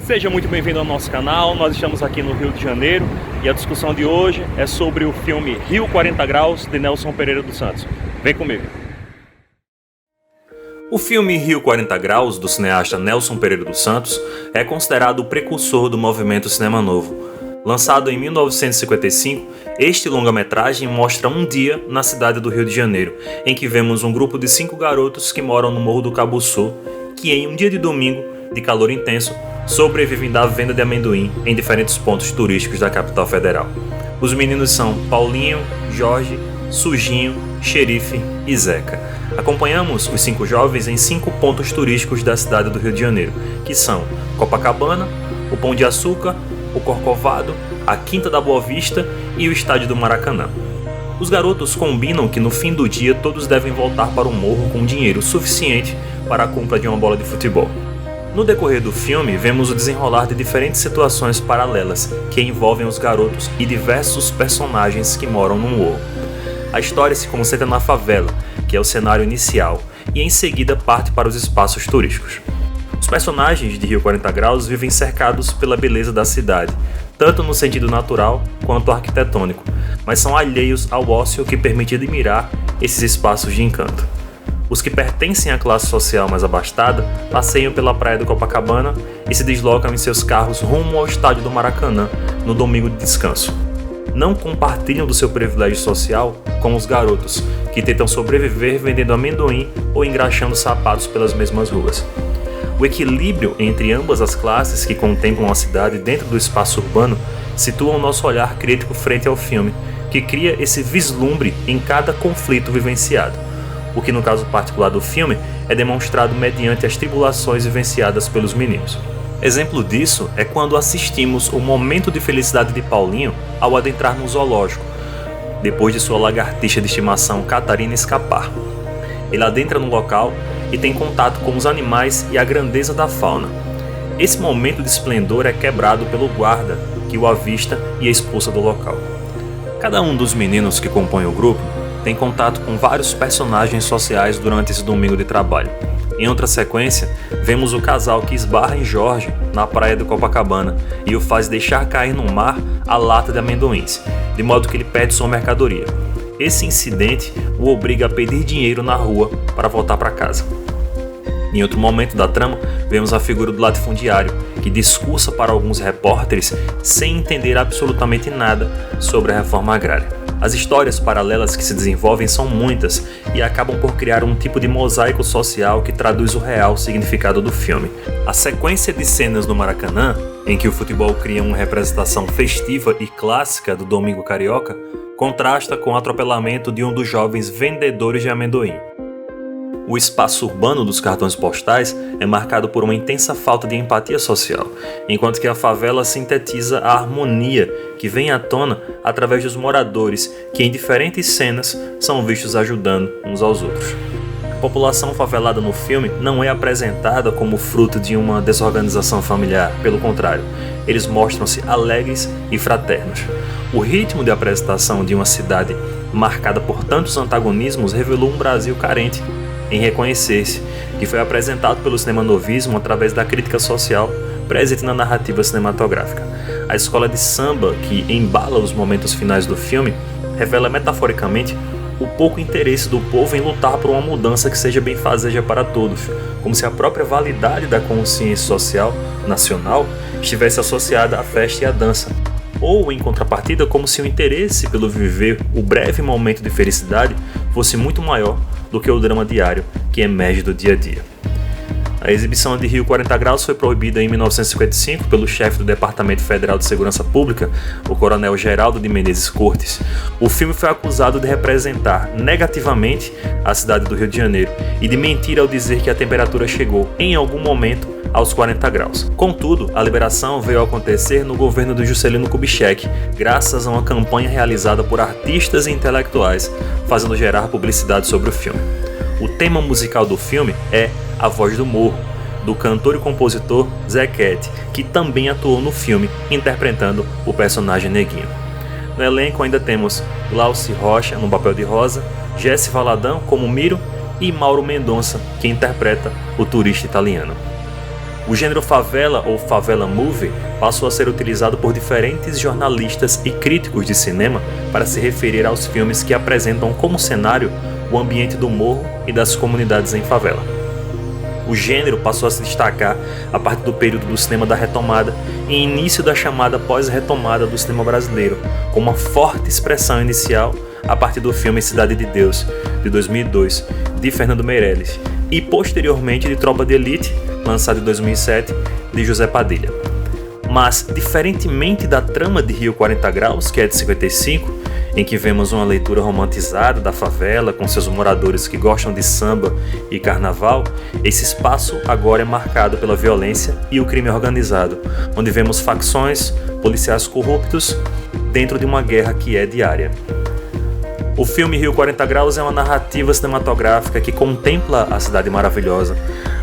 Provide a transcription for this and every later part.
Seja muito bem-vindo ao nosso canal. Nós estamos aqui no Rio de Janeiro e a discussão de hoje é sobre o filme Rio 40 Graus, de Nelson Pereira dos Santos. Vem comigo. O filme Rio 40 Graus, do cineasta Nelson Pereira dos Santos, é considerado o precursor do movimento Cinema Novo. Lançado em 1955, este longa-metragem mostra um dia na cidade do Rio de Janeiro, em que vemos um grupo de 5 garotos que moram no Morro do Cabuçu, que em um dia de domingo, de calor intenso, sobrevivem da venda de amendoim em diferentes pontos turísticos da capital federal. Os meninos são Paulinho, Jorge, Sujinho, Xerife e Zeca. Acompanhamos os 5 jovens em 5 pontos turísticos da cidade do Rio de Janeiro, que são Copacabana, o Pão de Açúcar, o Corcovado, a Quinta da Boa Vista e o Estádio do Maracanã. Os garotos combinam que no fim do dia todos devem voltar para o morro com dinheiro suficiente para a compra de uma bola de futebol. No decorrer do filme, vemos o desenrolar de diferentes situações paralelas que envolvem os garotos e diversos personagens que moram no morro. A história se concentra na favela, que é o cenário inicial, e em seguida parte para os espaços turísticos. Os personagens de Rio 40 Graus vivem cercados pela beleza da cidade, tanto no sentido natural quanto arquitetônico, mas são alheios ao ócio que permite admirar esses espaços de encanto. Os que pertencem à classe social mais abastada passeiam pela praia do Copacabana e se deslocam em seus carros rumo ao estádio do Maracanã no domingo de descanso. Não compartilham do seu privilégio social com os garotos, que tentam sobreviver vendendo amendoim ou engraxando sapatos pelas mesmas ruas. O equilíbrio entre ambas as classes que contemplam a cidade dentro do espaço urbano situa o nosso olhar crítico frente ao filme, que cria esse vislumbre em cada conflito vivenciado, o que no caso particular do filme é demonstrado mediante as tribulações vivenciadas pelos meninos. Exemplo disso é quando assistimos o momento de felicidade de Paulinho ao adentrar no zoológico, depois de sua lagartixa de estimação Catarina escapar. Ele adentra no local e tem contato com os animais e a grandeza da fauna. Esse momento de esplendor é quebrado pelo guarda, que o avista e expulsa do local. Cada um dos meninos que compõem o grupo tem contato com vários personagens sociais durante esse domingo de trabalho. Em outra sequência, vemos o casal que esbarra em Jorge na praia do Copacabana e o faz deixar cair no mar a lata de amendoins, de modo que ele perde sua mercadoria. Esse incidente o obriga a pedir dinheiro na rua para voltar para casa. Em outro momento da trama, vemos a figura do latifundiário, que discursa para alguns repórteres sem entender absolutamente nada sobre a reforma agrária. As histórias paralelas que se desenvolvem são muitas e acabam por criar um tipo de mosaico social que traduz o real significado do filme. A sequência de cenas no Maracanã, em que o futebol cria uma representação festiva e clássica do Domingo Carioca, contrasta com o atropelamento de um dos jovens vendedores de amendoim. O espaço urbano dos cartões postais é marcado por uma intensa falta de empatia social, enquanto que a favela sintetiza a harmonia que vem à tona através dos moradores que em diferentes cenas são vistos ajudando uns aos outros. A população favelada no filme não é apresentada como fruto de uma desorganização familiar, pelo contrário, eles mostram-se alegres e fraternos. O ritmo de apresentação de uma cidade marcada por tantos antagonismos revelou um Brasil carente em reconhecer-se, que foi apresentado pelo cinema novismo através da crítica social presente na narrativa cinematográfica. A escola de samba que embala os momentos finais do filme revela metaforicamente o pouco interesse do povo em lutar por uma mudança que seja benfazeja para todos, como se a própria validade da consciência social nacional estivesse associada à festa e à dança, ou em contrapartida como se o interesse pelo viver o breve momento de felicidade fosse muito maior do que o drama diário que emerge do dia a dia. A exibição de Rio 40 Graus foi proibida em 1955 pelo chefe do Departamento Federal de Segurança Pública, o coronel Geraldo de Menezes Cortes. O filme foi acusado de representar negativamente a cidade do Rio de Janeiro e de mentir ao dizer que a temperatura chegou, em algum momento, aos 40 graus. Contudo, a liberação veio a acontecer no governo do Juscelino Kubitschek, graças a uma campanha realizada por artistas e intelectuais, fazendo gerar publicidade sobre o filme. O tema musical do filme é A Voz do Morro, do cantor e compositor Zequete, que também atuou no filme, interpretando o personagem Neguinho. No elenco ainda temos Glauci Rocha no papel de Rosa, Jesse Valadão como Miro e Mauro Mendonça, que interpreta o turista italiano. O gênero favela ou favela movie passou a ser utilizado por diferentes jornalistas e críticos de cinema para se referir aos filmes que apresentam como cenário o ambiente do morro e das comunidades em favela. O gênero passou a se destacar a partir do período do cinema da retomada e início da chamada pós-retomada do cinema brasileiro, com uma forte expressão inicial a partir do filme Cidade de Deus, de 2002, de Fernando Meirelles, e posteriormente de Tropa de Elite, lançado em 2007, de José Padilha. Mas, diferentemente da trama de Rio 40 Graus, que é de 55, em que vemos uma leitura romantizada da favela com seus moradores que gostam de samba e carnaval, esse espaço agora é marcado pela violência e o crime organizado, onde vemos facções, policiais corruptos, dentro de uma guerra que é diária. O filme Rio 40 Graus é uma narrativa cinematográfica que contempla a cidade maravilhosa,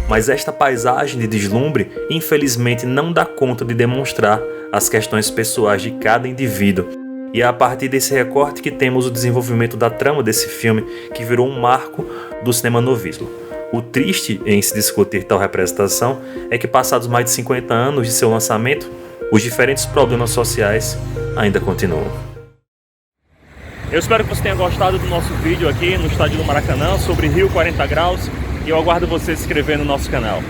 mas esta paisagem de deslumbre infelizmente não dá conta de demonstrar as questões pessoais de cada indivíduo. E é a partir desse recorte que temos o desenvolvimento da trama desse filme, que virou um marco do cinema novismo. O triste em se discutir tal representação é que, passados mais de 50 anos de seu lançamento, os diferentes problemas sociais ainda continuam. Eu espero que você tenha gostado do nosso vídeo aqui no estádio do Maracanã sobre Rio 40 Graus e eu aguardo você se inscrever no nosso canal.